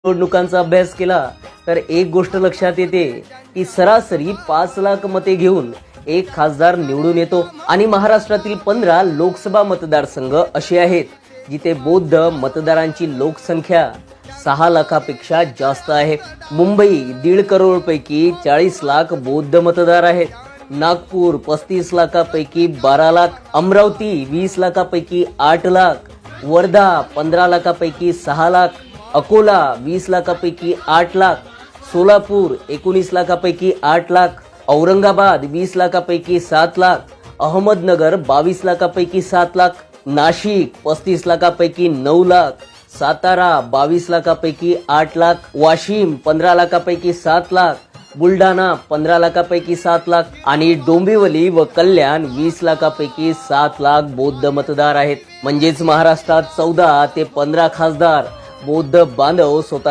निवडणुकांचा अभ्यास केला तर एक गोष्ट लक्षात येते की सरासरी 5 लाख मते घेऊन एक खासदार निवडून येतो आणि महाराष्ट्रातील 15 लोकसभा मतदारसंघ असे आहेत जिथे बौद्ध मतदारांची लोकसंख्या 6 लाखापेक्षा जास्त आहे. मुंबई 1.5 करोड पैकी 40 लाख बौद्ध मतदार आहेत. नागपूर 35 लाखापैकी 12 लाख, अमरावती 20 लाखापैकी 8 लाख, वर्धा 15 लाखापैकी 6 लाख, अकोला 20 लाखापैकी 8 लाख, सोलापूर 19 लाखापैकी 8 लाख, औरंगाबाद 20 लाखापैकी 7 लाख, अहमदनगर 22 लाखापैकी 7 लाख, नाशिक 35 लाखापैकी 9 लाख, सातारा 22 लाखापैकी 8 लाख, वाशिम 15 लाखापैकी 7 लाख, बुलढाणा 15 लाखापैकी 7 लाख आणि डोंबिवली व कल्याण 20 लाखापैकी 7 लाख बौद्ध मतदार आहेत. म्हणजेच महाराष्ट्रात 14 ते 15 खासदार बौद्ध बांधव स्वतः